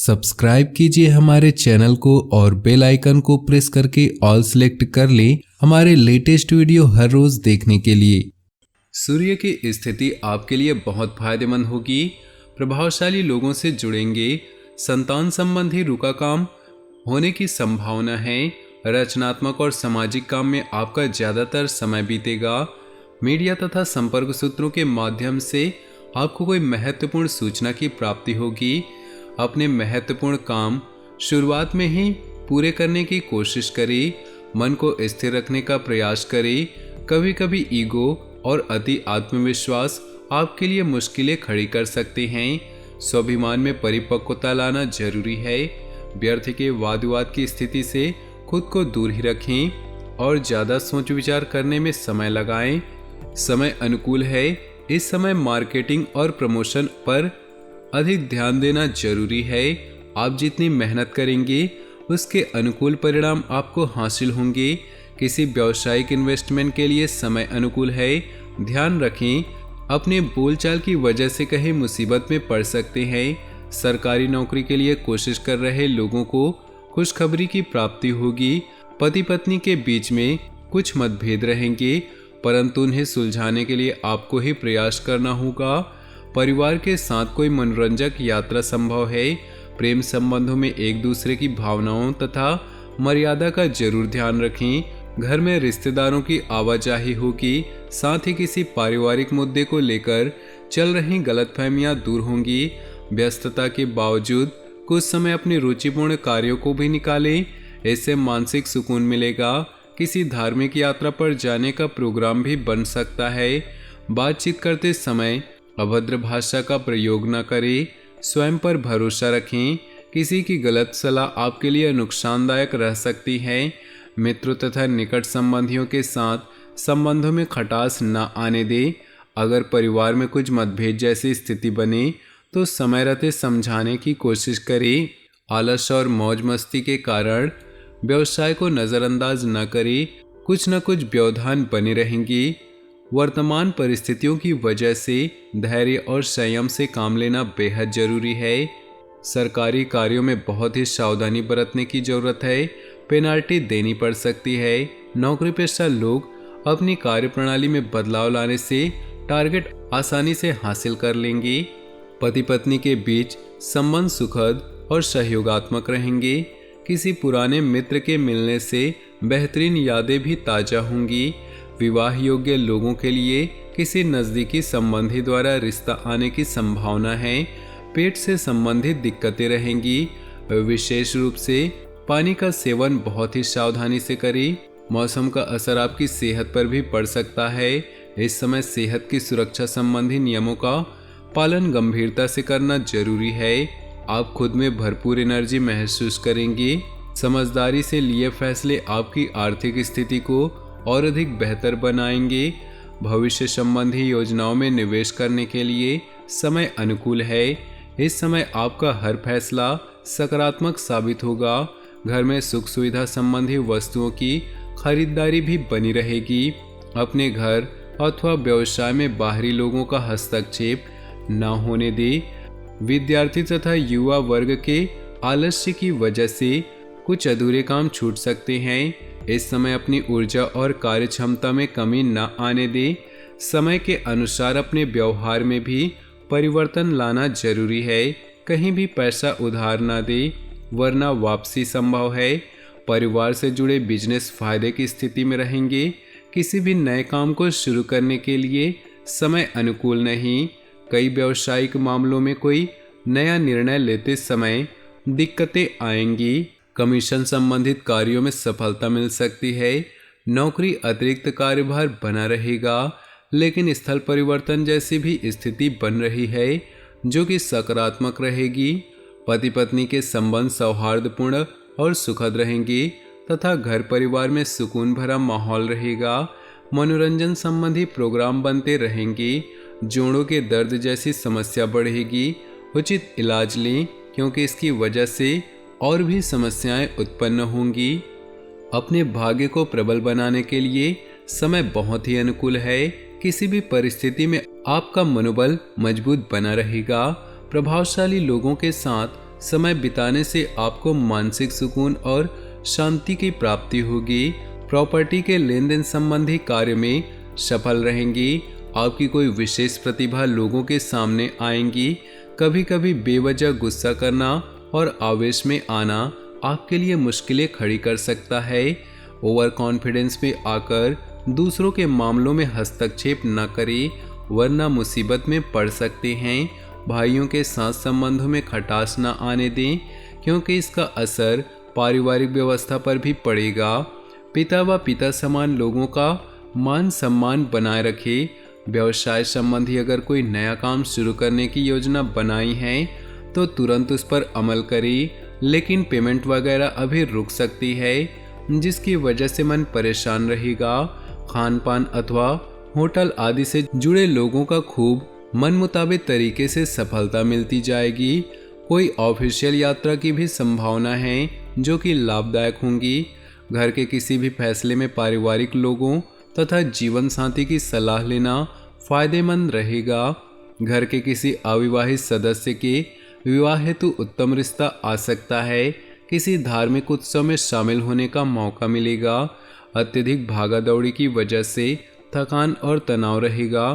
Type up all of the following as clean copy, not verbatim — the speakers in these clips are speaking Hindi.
सब्सक्राइब कीजिए हमारे चैनल को और बेल आइकन को प्रेस करके ऑल सेलेक्ट कर लें हमारे लेटेस्ट वीडियो हर रोज देखने के लिए। सूर्य की स्थिति आपके लिए बहुत फायदेमंद होगी। प्रभावशाली लोगों से जुड़ेंगे। संतान संबंधी रुका काम होने की संभावना है। रचनात्मक और सामाजिक काम में आपका ज़्यादातर समय बीतेगा। मीडिया तथा संपर्क सूत्रों के माध्यम से आपको कोई महत्वपूर्ण सूचना की प्राप्ति होगी। अपने महत्वपूर्ण काम शुरुआत में ही पूरे करने की कोशिश करें। मन को स्थिर रखने का प्रयास करें। कभी कभी ईगो और अति आत्मविश्वास आपके लिए मुश्किलें खड़ी कर सकते हैं। स्वाभिमान में परिपक्वता लाना जरूरी है। व्यर्थ के वाद विवाद की स्थिति से खुद को दूर ही रखें और ज़्यादा सोच विचार करने में समय लगाएं। समय अनुकूल है। इस समय मार्केटिंग और प्रमोशन पर अधिक ध्यान देना जरूरी है। आप जितनी मेहनत करेंगे उसके अनुकूल परिणाम आपको हासिल होंगे। किसी व्यावसायिक इन्वेस्टमेंट के लिए समय अनुकूल है। ध्यान रखें, अपने बोलचाल की वजह से कहीं मुसीबत में पड़ सकते हैं। सरकारी नौकरी के लिए कोशिश कर रहे लोगों को खुशखबरी की प्राप्ति होगी। पति पत्नी के बीच में कुछ मतभेद रहेंगे, परंतु उन्हें सुलझाने के लिए आपको ही प्रयास करना होगा। परिवार के साथ कोई मनोरंजक यात्रा संभव है। प्रेम संबंधों में एक दूसरे की भावनाओं तथा मर्यादा का जरूर ध्यान रखें। घर में रिश्तेदारों की आवाजाही होगी। साथ ही किसी पारिवारिक मुद्दे को लेकर चल रही गलतफहमियां दूर होंगी। व्यस्तता के बावजूद कुछ समय अपने रुचिपूर्ण कार्यों को भी निकालें। इससे मानसिक सुकून मिलेगा। किसी धार्मिक यात्रा पर जाने का प्रोग्राम भी बन सकता है। बातचीत करते समय अभद्र भाषा का प्रयोग न करें। स्वयं पर भरोसा रखें। किसी की गलत सलाह आपके लिए नुकसानदायक रह सकती है। मित्रों तथा निकट संबंधियों के साथ संबंधों में खटास न आने दें। अगर परिवार में कुछ मतभेद जैसी स्थिति बने तो समय रहते समझाने की कोशिश करें। आलस और मौज मस्ती के कारण व्यवसाय को नज़रअंदाज न करें। कुछ न कुछ व्यवधान बने रहेंगे। वर्तमान परिस्थितियों की वजह से धैर्य और संयम से काम लेना बेहद जरूरी है। सरकारी कार्यों में बहुत ही सावधानी बरतने की जरूरत है। पेनाल्टी देनी पड़ सकती है। नौकरी पेशा लोग अपनी कार्यप्रणाली में बदलाव लाने से टारगेट आसानी से हासिल कर लेंगे। पति पत्नी के बीच संबंध सुखद और सहयोगात्मक रहेंगे। किसी पुराने मित्र के मिलने से बेहतरीन यादें भी ताज़ा होंगी। विवाह योग्य लोगों के लिए किसी नज़दीकी संबंधी द्वारा रिश्ता आने की संभावना है। पेट से संबंधित दिक्कतें रहेंगी। विशेष रूप से पानी का सेवन बहुत ही सावधानी से करें। मौसम का असर आपकी सेहत पर भी पड़ सकता है। इस समय सेहत की सुरक्षा संबंधी नियमों का पालन गंभीरता से करना जरूरी है। आप खुद में भरपूर एनर्जी महसूस करेंगे। समझदारी से लिए फैसले आपकी आर्थिक स्थिति को और अधिक बेहतर बनाएंगे। भविष्य संबंधी योजनाओं में निवेश करने के लिए समय अनुकूल है। इस समय आपका हर फैसला सकारात्मक साबित होगा। घर में सुख सुविधा संबंधी वस्तुओं की खरीदारी भी बनी रहेगी। अपने घर अथवा व्यवसाय में बाहरी लोगों का हस्तक्षेप न होने दें। विद्यार्थी तथा युवा वर्ग के आलस्य की वजह से कुछ अधूरे काम छूट सकते हैं। इस समय अपनी ऊर्जा और कार्य क्षमता में कमी न आने दें। समय के अनुसार अपने व्यवहार में भी परिवर्तन लाना जरूरी है। कहीं भी पैसा उधार न दें, वरना वापसी संभव है। परिवार से जुड़े बिजनेस फायदे की स्थिति में रहेंगे। किसी भी नए काम को शुरू करने के लिए समय अनुकूल नहीं। कई व्यावसायिक मामलों में कोई नया निर्णय लेते समय दिक्कतें आएंगी। कमीशन संबंधित कार्यों में सफलता मिल सकती है। नौकरी अतिरिक्त कार्यभार बना रहेगा, लेकिन स्थल परिवर्तन जैसी भी स्थिति बन रही है जो कि सकारात्मक रहेगी। पति पत्नी के संबंध सौहार्दपूर्ण और सुखद रहेंगे तथा घर परिवार में सुकून भरा माहौल रहेगा। मनोरंजन संबंधी प्रोग्राम बनते रहेंगे। जोड़ों के दर्द जैसी समस्या बढ़ेगी। उचित इलाज लें, क्योंकि इसकी वजह से और भी समस्याएं उत्पन्न होंगी। अपने भाग्य को प्रबल बनाने के लिए समय बहुत ही अनुकूल है। किसी भी परिस्थिति में आपका मनोबल मजबूत बना रहेगा। प्रभावशाली लोगों के साथ समय बिताने से आपको मानसिक सुकून और शांति की प्राप्ति होगी। प्रॉपर्टी के लेन देन संबंधी कार्य में सफल रहेंगी। आपकी कोई विशेष प्रतिभा लोगों के सामने आएंगी। कभी कभी बेवजह गुस्सा करना और आवेश में आना आपके लिए मुश्किलें खड़ी कर सकता है। ओवर कॉन्फिडेंस में आकर दूसरों के मामलों में हस्तक्षेप न करें, वरना मुसीबत में पड़ सकते हैं। भाइयों के साथ संबंधों में खटास न आने दें, क्योंकि इसका असर पारिवारिक व्यवस्था पर भी पड़ेगा। पिता व पिता समान लोगों का मान सम्मान बनाए रखें। व्यवसाय संबंधी अगर कोई नया काम शुरू करने की योजना बनाई है तो तुरंत उस पर अमल करें, लेकिन पेमेंट वगैरह अभी रुक सकती है, जिसकी वजह से मन परेशान रहेगा। खान पान अथवा होटल आदि से जुड़े लोगों का खूब मन मुताबिक तरीके से सफलता मिलती जाएगी। कोई ऑफिशियल यात्रा की भी संभावना है जो कि लाभदायक होंगी। घर के किसी भी फैसले में पारिवारिक लोगों तथा जीवन साथी की सलाह लेना फायदेमंद रहेगा। घर के किसी अविवाहित सदस्य के विवाह हेतु उत्तम रिश्ता आ सकता है। किसी धार्मिक उत्सव में शामिल होने का मौका मिलेगा। अत्यधिक भागा दौड़ी की वजह से थकान और तनाव रहेगा।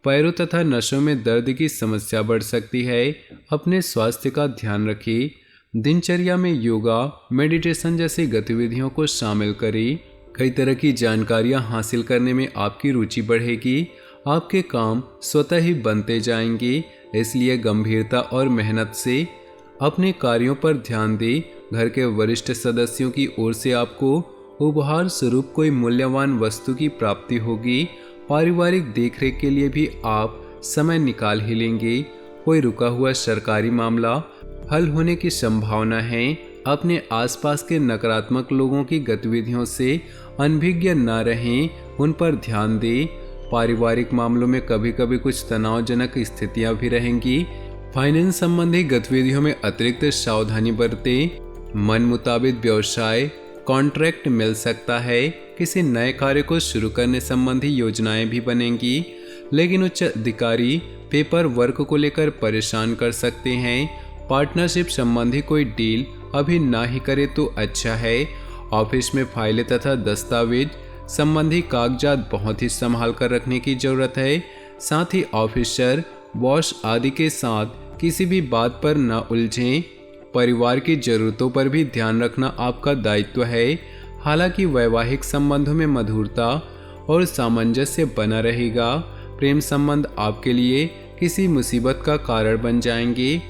पैरों तथा नसों में दर्द की समस्या बढ़ सकती है। अपने स्वास्थ्य का ध्यान रखें। दिनचर्या में योगा, मेडिटेशन जैसी गतिविधियों को शामिल करें। कई तरह की जानकारियां हासिल करने में आपकी रुचि बढ़ेगी। आपके काम स्वतः ही बनते जाएंगे, इसलिए गंभीरता और मेहनत से अपने कार्यों पर ध्यान दें। घर के वरिष्ठ सदस्यों की ओर से आपको उपहार स्वरूप कोई मूल्यवान वस्तु की प्राप्ति होगी। पारिवारिक देखरेख के लिए भी आप समय निकाल ही लेंगे। कोई रुका हुआ सरकारी मामला हल होने की संभावना है। अपने आसपास के नकारात्मक लोगों की गतिविधियों से अनभिज्ञ न रहें, उन पर ध्यान दें। पारिवारिक मामलों में कभी कभी कुछ तनावजनक स्थितियां भी रहेंगी। फाइनेंस संबंधी गतिविधियों में अतिरिक्त सावधानी बरतें। मन मुताबिक व्यवसाय कॉन्ट्रैक्ट मिल सकता है। किसी नए कार्य को शुरू करने संबंधी योजनाएं भी बनेंगी, लेकिन उच्च अधिकारी पेपर वर्क को लेकर परेशान कर सकते हैं। पार्टनरशिप संबंधी कोई डील अभी ना ही करे तो अच्छा है। ऑफिस में फाइलें तथा दस्तावेज संबंधी कागजात बहुत ही संभाल कर रखने की जरूरत है। साथ ही ऑफिसर, बॉस आदि के साथ किसी भी बात पर न उलझें। परिवार की जरूरतों पर भी ध्यान रखना आपका दायित्व है। हालांकि वैवाहिक संबंधों में मधुरता और सामंजस्य बना रहेगा। प्रेम संबंध आपके लिए किसी मुसीबत का कारण बन जाएंगे।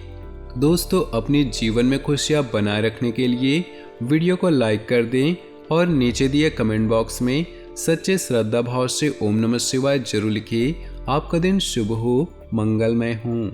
दोस्तों, अपने जीवन में खुशियां बनाए रखने के लिए वीडियो को लाइक कर दें और नीचे दिए कमेंट बॉक्स में सच्चे श्रद्धा भाव से ओम नमः शिवाय जरूर लिखिए। आपका दिन शुभ हो, मंगलमय हो।